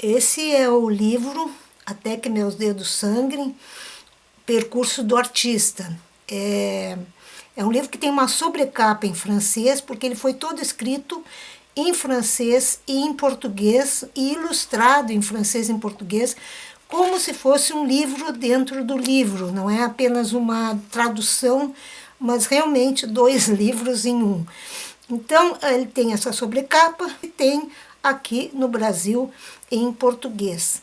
Esse é o livro Até que Meus Dedos Sangrem, Percurso do Artista. É um livro que tem uma sobrecapa em francês, porque ele foi todo escrito em francês e em português, e ilustrado em francês e em português, como se fosse um livro dentro do livro, não é apenas uma tradução, mas realmente dois livros em um. Então, ele tem essa sobrecapa e tem aqui no Brasil em português.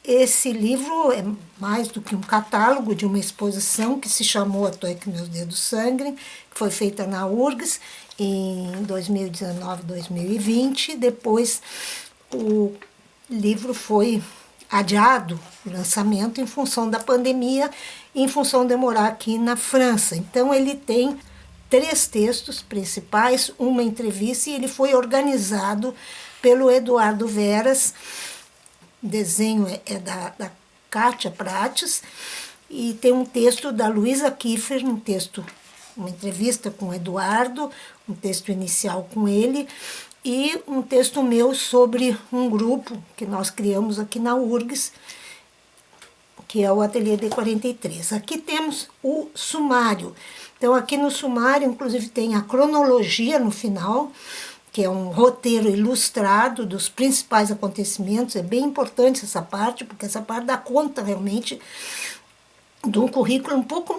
Esse livro é mais do que um catálogo de uma exposição que se chamou Até que Meus Dedos Sangrem, que foi feita na URGS em 2019, 2020. Depois o livro foi adiado, o lançamento, em função da pandemia e em função de morar aqui na França. Então ele tem 3 textos principais, uma entrevista, e ele foi organizado pelo Eduardo Veras. O desenho é da Kátia Prates, e tem um texto da Luísa Kiefer, uma entrevista com o Eduardo, um texto inicial com ele, e um texto meu sobre um grupo que nós criamos aqui na URGS, que é o Ateliê D43. Aqui temos o sumário. Então, aqui no sumário, inclusive, tem a cronologia no final, que é um roteiro ilustrado dos principais acontecimentos. É bem importante essa parte, porque essa parte dá conta realmente de um currículo um pouco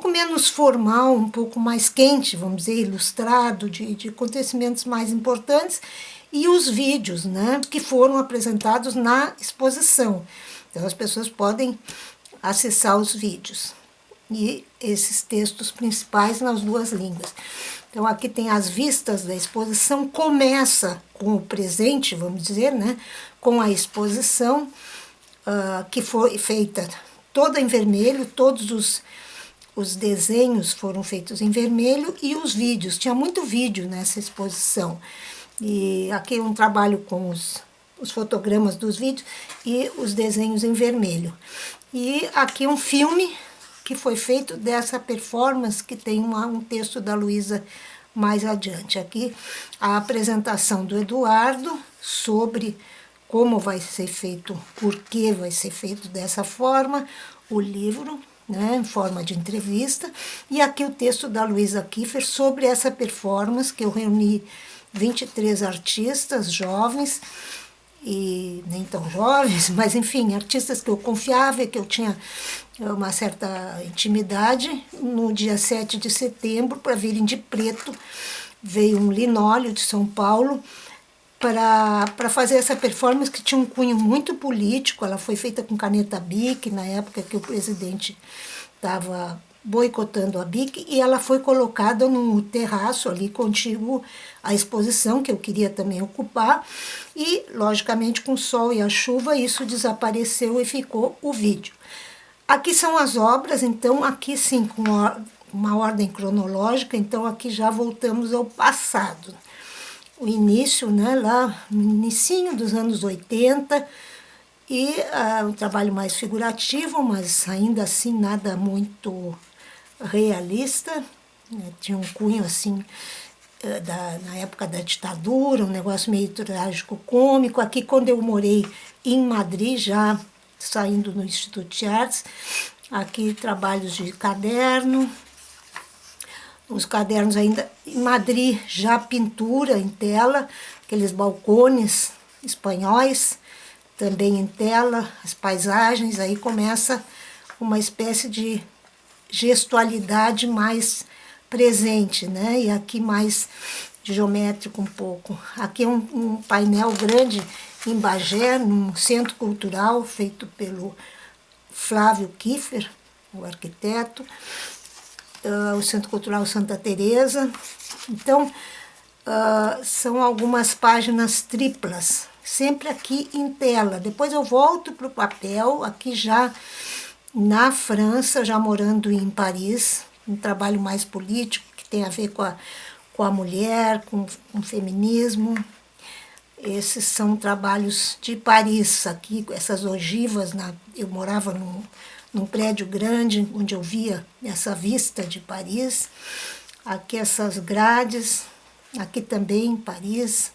menos formal, um pouco mais quente, vamos dizer, ilustrado, de acontecimentos mais importantes, e os vídeos, né, que foram apresentados na exposição. Então as pessoas podem acessar os vídeos e esses textos principais nas 2 línguas. Então aqui tem as vistas da exposição, começa com o presente, vamos dizer, né, com a exposição, que foi feita toda em vermelho, todos os desenhos foram feitos em vermelho, e os vídeos, tinha muito vídeo nessa exposição. E aqui um trabalho com os fotogramas dos vídeos e os desenhos em vermelho. E aqui um filme que foi feito dessa performance, que tem um texto da Luísa mais adiante. Aqui a apresentação do Eduardo sobre como vai ser feito, por que vai ser feito dessa forma, o livro, né, em forma de entrevista, e aqui o texto da Luísa Kiefer sobre essa performance, que eu reuni 23 artistas jovens, e nem tão jovens, mas enfim, artistas que eu confiava e que eu tinha uma certa intimidade. No dia 7 de setembro, para virem de preto, veio um linóleo de São Paulo para fazer essa performance, que tinha um cunho muito político. Ela foi feita com caneta Bic, na época que o presidente estava boicotando a Bic, e ela foi colocada no terraço ali contíguo à exposição, que eu queria também ocupar, e logicamente com o sol e a chuva isso desapareceu e ficou o vídeo. Aqui são as obras, então aqui sim com uma ordem cronológica, então aqui já voltamos ao passado. O início, né, lá no inicinho dos anos 80, e um trabalho mais figurativo, mas ainda assim nada muito realista, né? Tinha um cunho assim, na época da ditadura, um negócio meio trágico-cômico. Aqui, quando eu morei em Madrid, já saindo no Instituto de Artes, aqui trabalhos de caderno, os cadernos ainda em Madrid, já pintura em tela, aqueles balcones espanhóis, também em tela, as paisagens. Aí começa uma espécie de gestualidade mais presente, né? E aqui mais geométrico um pouco. Aqui é um painel grande em Bagé, num centro cultural feito pelo Flávio Kiefer, o arquiteto, o Centro Cultural Santa Teresa. Então, são algumas páginas triplas, sempre aqui em tela. Depois eu volto para o papel, aqui já na França, já morando em Paris, um trabalho mais político, que tem a ver com a mulher, com o feminismo. Esses são trabalhos de Paris, aqui, essas ogivas. Eu morava num prédio grande, onde eu via essa vista de Paris. Aqui essas grades, aqui também em Paris.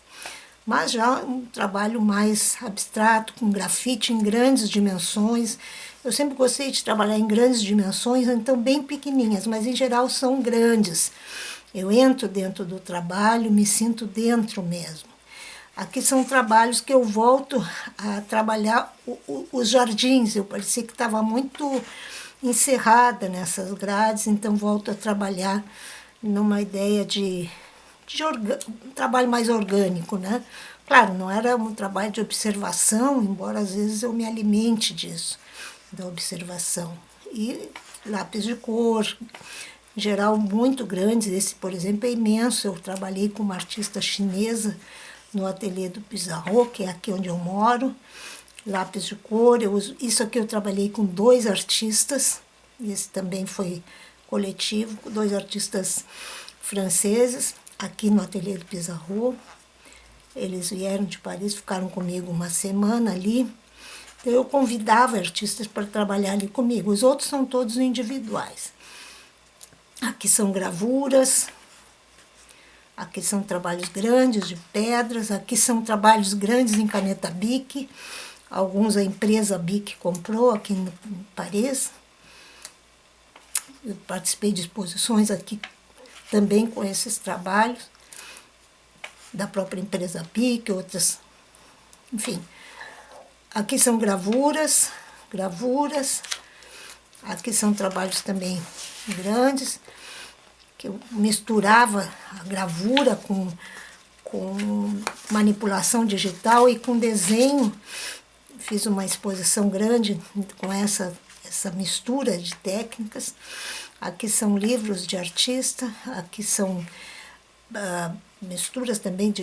mas já um trabalho mais abstrato, com grafite em grandes dimensões. Eu sempre gostei de trabalhar em grandes dimensões, então bem pequenininhas, mas em geral são grandes. Eu entro dentro do trabalho, me sinto dentro mesmo. Aqui são trabalhos que eu volto a trabalhar os jardins. Eu parecia que estava muito encerrada nessas grades, então volto a trabalhar numa ideia de um trabalho mais orgânico, né? Claro, não era um trabalho de observação, embora às vezes eu me alimente disso, da observação. E lápis de cor, em geral muito grandes. Esse, por exemplo, é imenso. Eu trabalhei com uma artista chinesa no ateliê do Pizarro, que é aqui onde eu moro. Lápis de cor, isso aqui eu trabalhei com 2 artistas, esse também foi coletivo, com 2 artistas franceses, aqui no ateliê do Pizarro. Eles vieram de Paris, ficaram comigo uma semana ali. Então eu convidava artistas para trabalhar ali comigo. Os outros são todos individuais. Aqui são gravuras, aqui são trabalhos grandes de pedras, aqui são trabalhos grandes em caneta Bic. Alguns a empresa Bic comprou aqui em Paris. Eu participei de exposições aqui também com esses trabalhos da própria empresa Bic, outras, enfim. Aqui são gravuras, aqui são trabalhos também grandes, que eu misturava a gravura com manipulação digital e com desenho. Fiz uma exposição grande com essa mistura de técnicas. Aqui são livros de artista, aqui são misturas também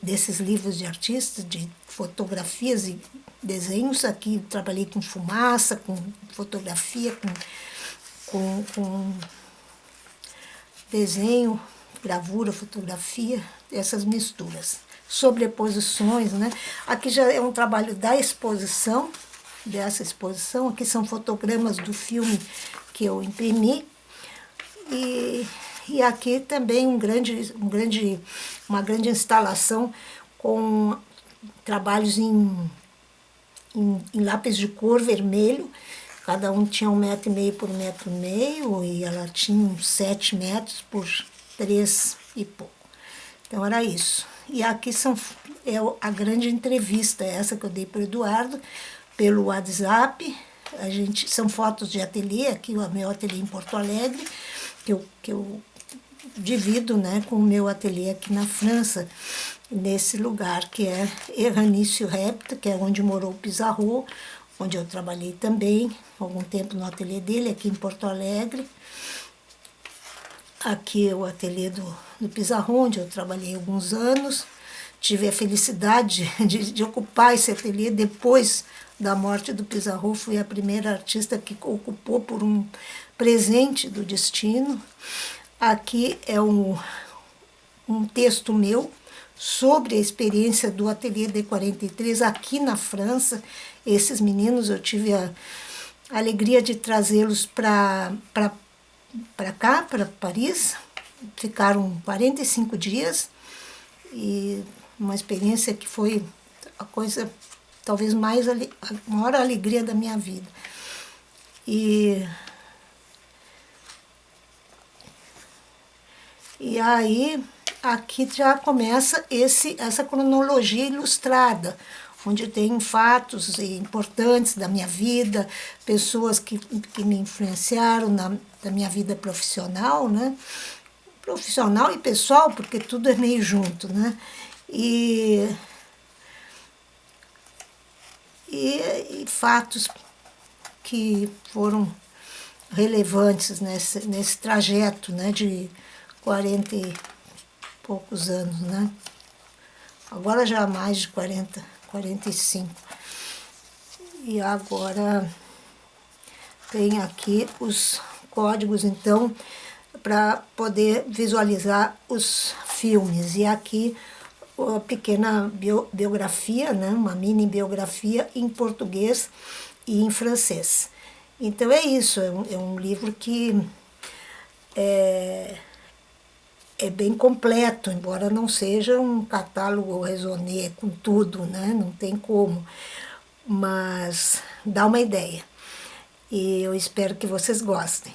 desses livros de artistas, de fotografias e desenhos. Aqui trabalhei com fumaça, com fotografia, com desenho, gravura, fotografia, essas misturas. Sobreposições, né? Aqui já é um trabalho da exposição, dessa exposição. Aqui são fotogramas do filme que eu imprimi. E aqui também uma grande instalação com trabalhos em lápis de cor vermelho. Cada um tinha 1,5 m por 1,5 m e ela tinha uns 7 metros por 3 e pouco. Então era isso. E aqui é a grande entrevista, essa que eu dei para o Eduardo, pelo WhatsApp. São fotos de ateliê, aqui o meu ateliê em Porto Alegre, que eu divido, né, com o meu ateliê aqui na França, nesse lugar que é Erranis-sur-Epte, que é onde morou o Pizarro, onde eu trabalhei também algum tempo no ateliê dele, aqui em Porto Alegre. Aqui é o ateliê do Pizarro, onde eu trabalhei alguns anos. Tive a felicidade de ocupar esse ateliê depois da morte do Pizarro. Fui a primeira artista que ocupou por um presente do destino. Aqui é um texto meu sobre a experiência do Ateliê D43 aqui na França. Esses meninos, eu tive a alegria de trazê-los para cá, para Paris. Ficaram 45 dias e uma experiência que foi a coisa, talvez a maior alegria da minha vida. E aí, aqui já começa essa cronologia ilustrada, onde tem fatos importantes da minha vida, pessoas que me influenciaram da minha vida profissional, né? Profissional e pessoal, porque tudo é meio junto, né? E fatos que foram relevantes nesse trajeto, né, de 40 e poucos anos, né? Agora já há mais de 40, 45. E agora tem aqui os códigos, então, para poder visualizar os filmes. E aqui a pequena biografia, né? Uma mini biografia em português e em francês. Então é isso, é um livro que é é bem completo, embora não seja um catálogo raisonné com tudo, né? Não tem como, mas dá uma ideia. E eu espero que vocês gostem.